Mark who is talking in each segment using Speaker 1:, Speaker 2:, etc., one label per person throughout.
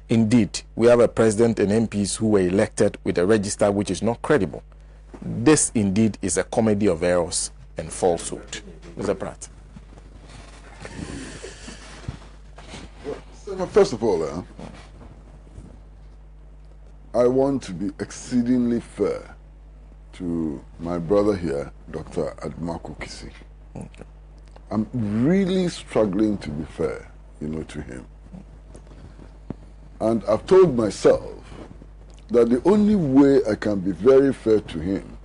Speaker 1: Indeed, we have a president and MPs who were elected with a register which is not credible. This indeed is a comedy of errors and falsehood. Mr. Pratt.
Speaker 2: First of all, I want to be exceedingly fair to my brother here, Dr. Admako Kisi.
Speaker 1: Okay.
Speaker 2: I'm really struggling to be fair, to him. And I've told myself that the only way I can be very fair to him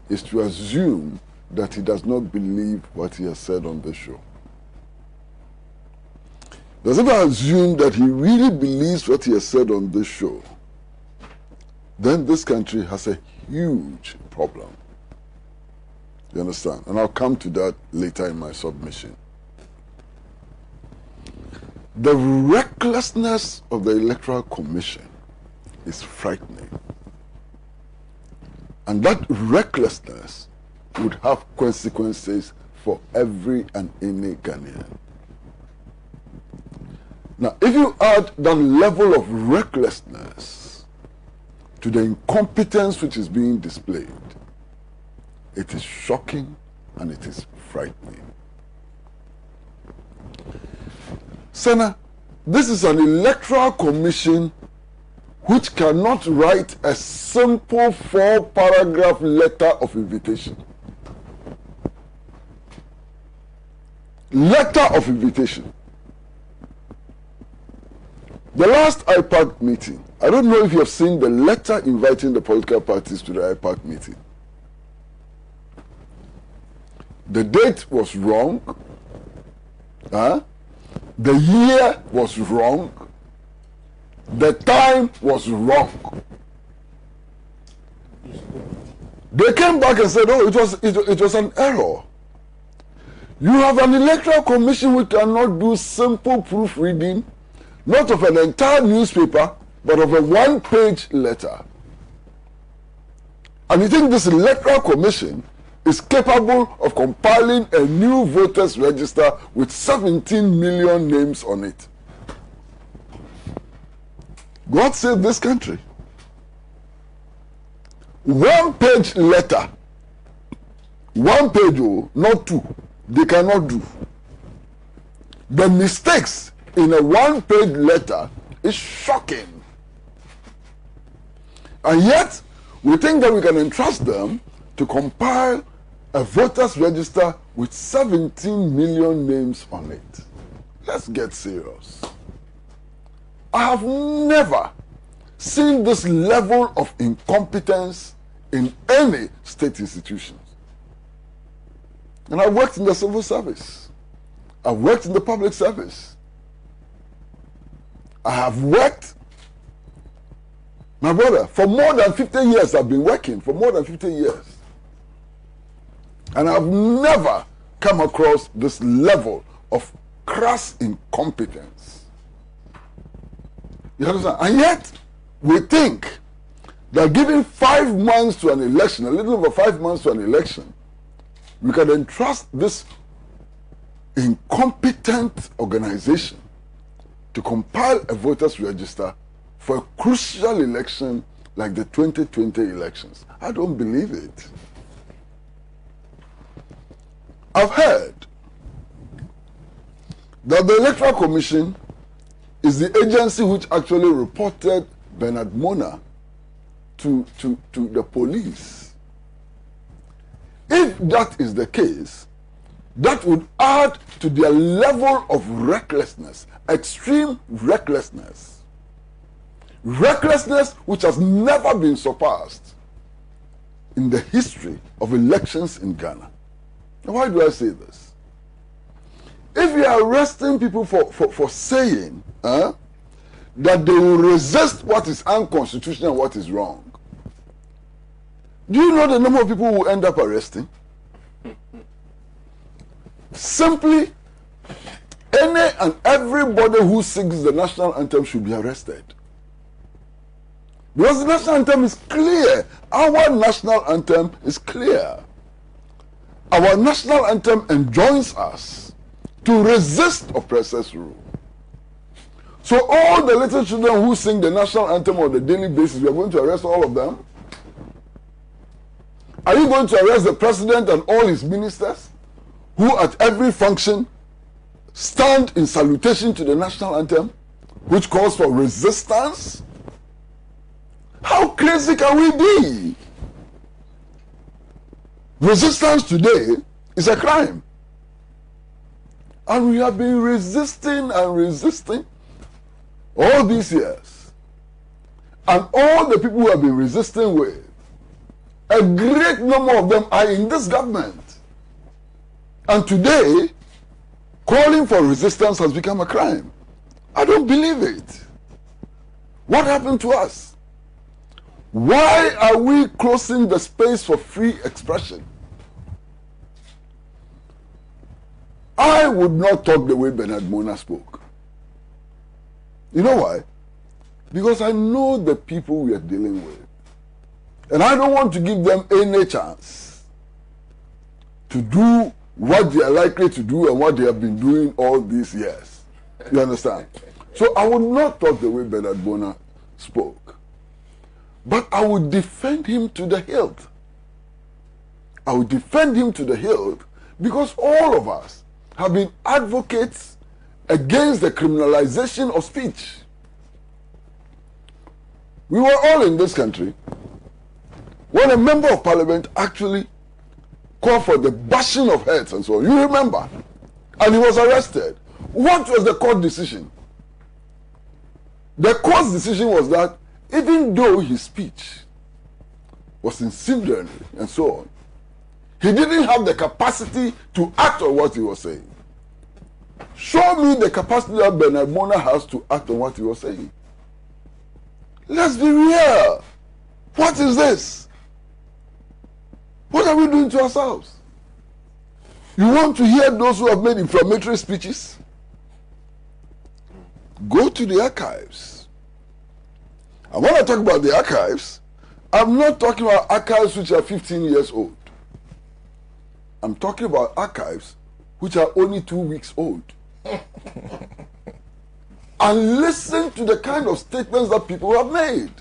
Speaker 2: is to assume that he does not believe what he has said on this show. Because if I assume that he really believes what he has said on this show, then this country has a huge problem. You understand? And I'll come to that later in my submission. The recklessness of the Electoral Commission is frightening. And that recklessness would have consequences for every and any Ghanaian. Now, if you add that level of recklessness to the incompetence which is being displayed, it is shocking and it is frightening. Sena, this is an Electoral Commission which cannot write a simple 4-paragraph letter of invitation. Letter of invitation. The last IPAC meeting, I don't know if you have seen the letter inviting the political parties to the IPAC meeting. The date was wrong. The year was wrong. The time was wrong. They came back and said, oh, it was an error. You have an Electoral Commission which cannot do simple proofreading, not of an entire newspaper, but of a one-page letter. And you think this Electoral Commission is capable of compiling a new voters register with 17 million names on it? God save this country. One-page letter. One page, not two. They cannot do. The mistakes in a one-page letter is shocking. And yet, we think that we can entrust them to compile a voters register with 17 million names on it. Let's get serious. I have never seen this level of incompetence in any state institutions. And I worked in the civil service. I worked in the public service. I have worked, my brother, for more than 50 years I've been working, for more than 50 years. And I've never come across this level of crass incompetence. You understand? And yet, we think that giving 5 months to an election, a little over 5 months to an election, we can entrust this incompetent organization to compile a voters register for a crucial election like the 2020 elections. I don't believe it. I've heard that the Electoral Commission is the agency which actually reported Bernard Mona to the police. If that is the case, that would add to their level of recklessness, extreme recklessness. Recklessness which has never been surpassed in the history of elections in Ghana. Now, why do I say this? If you are arresting people for saying that they will resist what is unconstitutional and what is wrong, do you know the number of people who end up arresting? Simply, any and everybody who sings the national anthem should be arrested. Because the national anthem is clear. Our national anthem is clear. Our national anthem enjoins us to resist oppressors' rule. So all the little children who sing the national anthem on a daily basis, we are going to arrest all of them? Are you going to arrest the president and all his ministers who at every function stand in salutation to the national anthem, which calls for resistance? How crazy can we be? Resistance today is a crime. And we have been resisting and resisting all these years. And all the people who have been resisting with, a great number of them are in this government. And today, calling for resistance has become a crime. I don't believe it. What happened to us? Why are we closing the space for free expression? I would not talk the way Bernard Mona spoke. You know why? Because I know the people we are dealing with. And I don't want to give them any chance to do what they are likely to do and what they have been doing all these years. You understand? So I would not talk the way Bernard Mona spoke. But I would defend him to the hilt. I would defend him to the hilt because all of us have been advocates against the criminalization of speech. We were all in this country when a member of parliament actually called for the bashing of heads and so on. You remember? And he was arrested. What was the court decision? The court's decision was that even though his speech was incendiary and so on, he didn't have the capacity to act on what he was saying. Show me the capacity that Bernard Mona has to act on what he was saying. Let's be real. What is this? What are we doing to ourselves? You want to hear those who have made inflammatory speeches? Go to the archives. And when I talk about the archives, I'm not talking about archives which are 15 years old. I'm talking about archives which are only 2 weeks old. And listen to the kind of statements that people have made.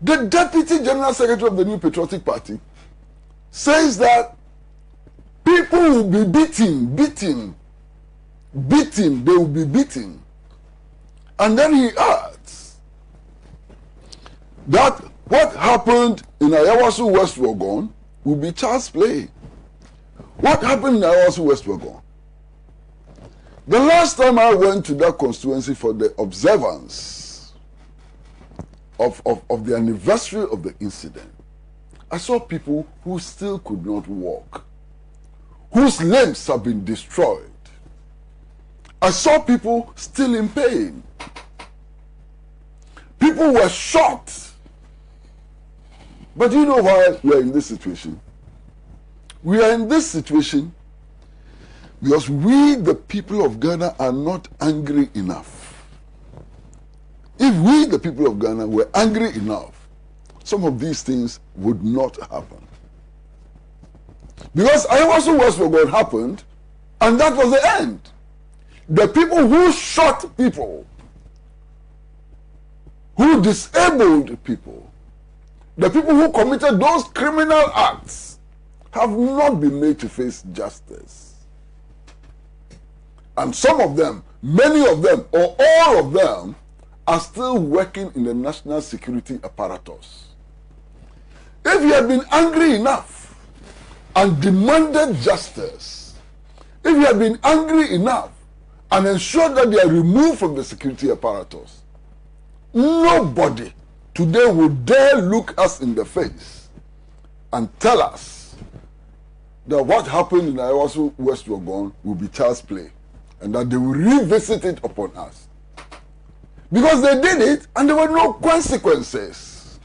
Speaker 2: The Deputy General Secretary of the New Patriotic Party says that people will be beaten, they will be beaten. And then he adds that what happened in Ayawaso West Wuogon will be child's play. What happened in Ayawaso West Wuogon? The last time I went to that constituency for the observance of the anniversary of the incident, I saw people who still could not walk, whose limbs have been destroyed. I saw people still in pain. People were shot. But you know why we are in this situation? We are in this situation because we, the people of Ghana, are not angry enough. If we, the people of Ghana, were angry enough, some of these things would not happen. Because Ayawaso West Wuogon happened, and that was the end. The people who shot people, who disabled people, the people who committed those criminal acts have not been made to face justice. And some of them, many of them, or all of them, are still working in the national security apparatus. If you had been angry enough and demanded justice, if you had been angry enough and ensured that they are removed from the security apparatus, nobody today would dare look us in the face and tell us that what happened in Ayawaso West Wuogon will be child's play and that they will revisit it upon us. Because they did it and there were no consequences.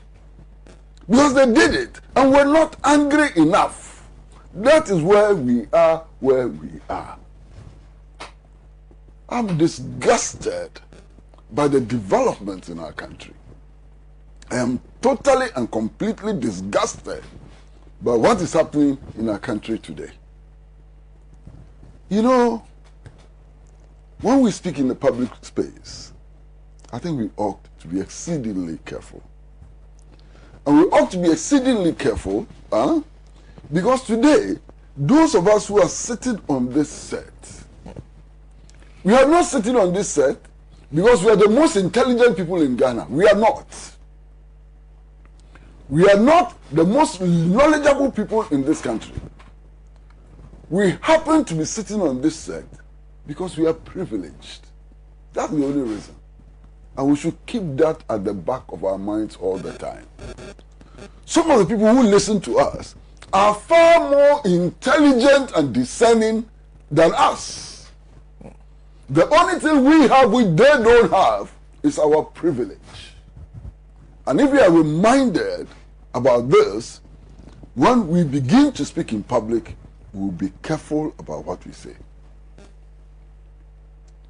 Speaker 2: Because they did it and were not angry enough. That is where we are, where we are. I'm disgusted by the developments in our country. I am totally and completely disgusted by what is happening in our country today. You know, when we speak in the public space, I think we ought to be exceedingly careful. And we ought to be exceedingly careful because today, those of us who are sitting on this set, we are not sitting on this set because we are the most intelligent people in Ghana. We are not. We are not the most knowledgeable people in this country. We happen to be sitting on this set because we are privileged. That's the only reason. And we should keep that at the back of our minds all the time. Some of the people who listen to us are far more intelligent and discerning than us. The only thing we have which they don't have is our privilege. And if we are reminded about this, when we begin to speak in public, we'll be careful about what we say.